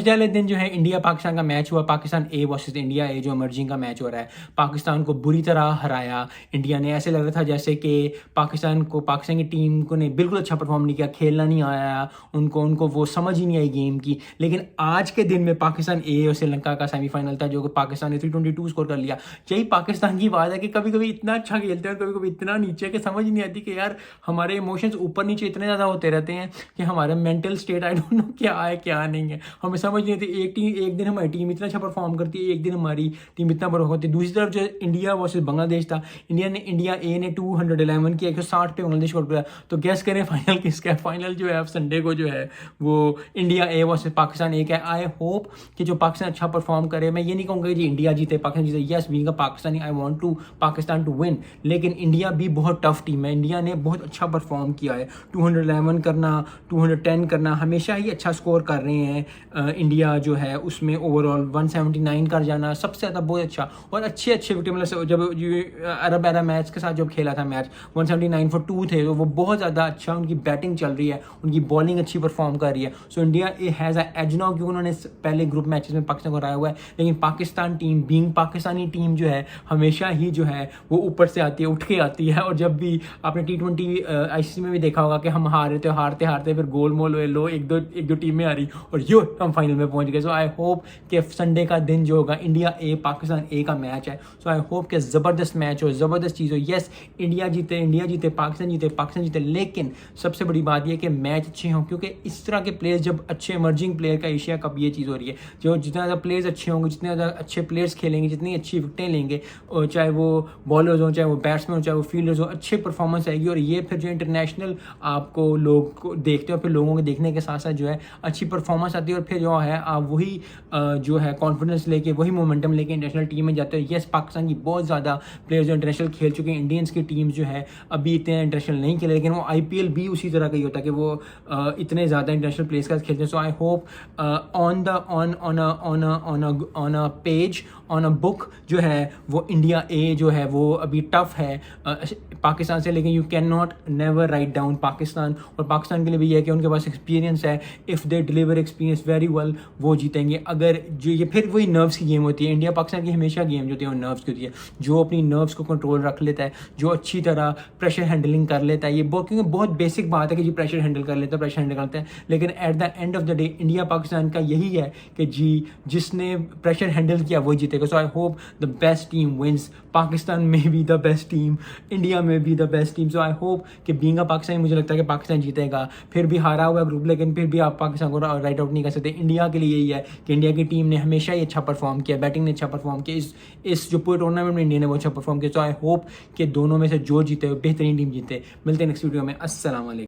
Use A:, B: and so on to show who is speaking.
A: पहले दिन जो है इंडिया पाकिस्तान का मैच हुआ, पाकिस्तान ए वर्सेस इंडिया ए जो इमर्जिंग का मैच हो रहा है। पाकिस्तान को बुरी तरह हराया इंडिया ने। ऐसे लग रहा था जैसे कि पाकिस्तान की टीम को ने बिल्कुल अच्छा परफॉर्म नहीं किया, खेलना नहीं आया उनको वो समझ ही नहीं आई गेम की। लेकिन आज के दिन में पाकिस्तान ए और श्रीलंका का सेमीफाइनल था, जो कि पाकिस्तान ने 322 स्कोर कर लिया। यही पाकिस्तान की बात है कि कभी कभी इतना अच्छा खेलते हैं और कभी कभी इतना नीचे कि समझ नहीं आती कि यार हमारे इमोशंस ऊपर नीचे इतने ज़्यादा होते रहते हैं कि हमारा mental state I don't know क्या है क्या नहीं है, हमें समझ नहीं आती। एक दिन हमारी टीम इतना अच्छा परफॉर्म करती है, एक दिन हमारी टीम इतना परफॉर्म करती है। दूसरी तरफ जो इंडिया वर्सेस बांग्लादेश था, इंडिया ए ने 211 किया, 160 पे बांग्लादेश को किया। तो गैस करें फाइनल किसका है? फाइनल जो है अब संडे को जो है वो इंडिया ए वर्सेस पाकिस्तान ए का है। आई होप कि जो पाकिस्तान अच्छा परफॉर्म करे। मैं ये नहीं कहूँगा कि इंडिया जीते पाकिस्तान जीते, yes being a Pakistani I want to Pakistan to win, लेकिन इंडिया भी बहुत टफ टीम है। इंडिया ने बहुत अच्छा परफॉर्म किया है, 211 करना, 210 करना, हमेशा ही अच्छा स्कोर कर रहे हैं। इंडिया जो है उसमें ओवरऑल 179 कर जाना सबसे ज़्यादा बहुत अच्छा। और अच्छे विकेट, मतलब जब अरब मैच के साथ जब खेला था मैच 179 फॉर 2 थे, तो वो बहुत ज़्यादा अच्छा उनकी बैटिंग चल रही है, उनकी बॉलिंग अच्छी परफॉर्म कर रही है। So India has a edge now, क्योंकि उन्होंने पहले ग्रुप मैचेस में पाकिस्तान को हराया हुआ है। लेकिन Pakistan team being Pakistani team जो है हमेशा ही जो है वो ऊपर से आती है, उठ के आती है। और जब भी आपने T20 ICC में भी देखा होगा कि हम हारते फिर गोल मोल हुए, लो एक दो टीमें आ रही और यो हम फाइनल में पहुंच गए। सो आई होप कि संडे का दिन जो होगा इंडिया ए पाकिस्तान ए का मैच है। सो आई होप कि ज़बरदस्त मैच हो, ज़बरदस्त चीज़ हो। यस इंडिया जीते पाकिस्तान जीते, लेकिन सबसे बड़ी बात यह कि मैच अच्छे हों, क्योंकि इस तरह के प्लेयर्स जब अच्छे इमर्जिंग प्लेयर का एशिया कप ये चीज़ हो रही है, जो जितना ज़्यादा प्लेयर्स अच्छे होंगे, जितने ज़्यादा अच्छे प्लेयर्स खेलेंगे, जितनी अच्छी विकटें लेंगे, और चाहे वो बॉलर्स हों, चाहे वो बैट्समैन हो, चाहे वो फील्डर्स हो, अच्छे परफॉर्मेंस आएगी। और ये फिर जो इंटरनेशनल आपको लोग को देखते हो, फिर लोगों के देखने के साथ साथ जो है अच्छी परफॉर्मेंस आती है। और फिर जो है आप वही जो है कॉन्फिडेंस लेके, वही मोमेंटम लेके इंटरनेशनल टीम में जाते हो। यस पाकिस्तान की बहुत ज़्यादा प्लेयर्स जो इंटरनेशनल खेल चुके हैं, इंडियंस की टीम्स जो है अभी इतने इंटरनेशनल नहीं खेले, लेकिन वो IPL भी उसी तरह का ही होता है कि वो इतने ज़्यादा इंटरनेशनल प्लेयर्स का खेलते हैं। So I hope on a page, on a book जो है वो इंडिया ए जो है वो अभी टफ है पाकिस्तान से, लेकिन you can not never write down Pakistan. और पाकिस्तान के लिए भी ये है कि उनके पास एक्सपीरियंस है, if they deliver experience very well वो जीतेंगे। अगर जो ये फिर वही नर्व्स की गेम होती है, इंडिया पाकिस्तान की हमेशा गेम जो होती है वो नर्व्स की होती है। जो अपनी नर्व्स को कंट्रोल रख लेता है, जो अच्छी तरह प्रेशर हैंडलिंग कर लेता है, ये क्योंकि बहुत बेसिक बात है कि जी प्रेशर हैंडल कर लेता है, प्रेशर हैंडल करते हैं, लेकिन at the end of the day India Pakistan का यही है कि जी जिसने प्रेशर हैंडल किया वही जीतेगा। So I hope the best team wins, Pakistan में भी द बेस्ट टीम, इंडिया में भी the best team. So I hope कि बीइंग अ पाकिस्तान मुझे लगता है कि पाकिस्तान जीतेगा। फिर भी हारा हुआ ग्रुप, लेकिन फिर भी आप पाकिस्तान को राइट आउट नहीं कर सकते। इंडिया के लिए यही है कि इंडिया की टीम ने हमेशा ही अच्छा परफॉर्म किया, बैटिंग ने अच्छा परफॉर्म किया। इस जो पूरे टूर्नामेंट में इंडिया ने वो अच्छा परफॉर्म किया। सो आई होप कि दोनों में से जो जीते बेहतरीन टीम जीते। मिलते हैं नेक्स्ट वीडियो में। अस्सलाम वालेकुम।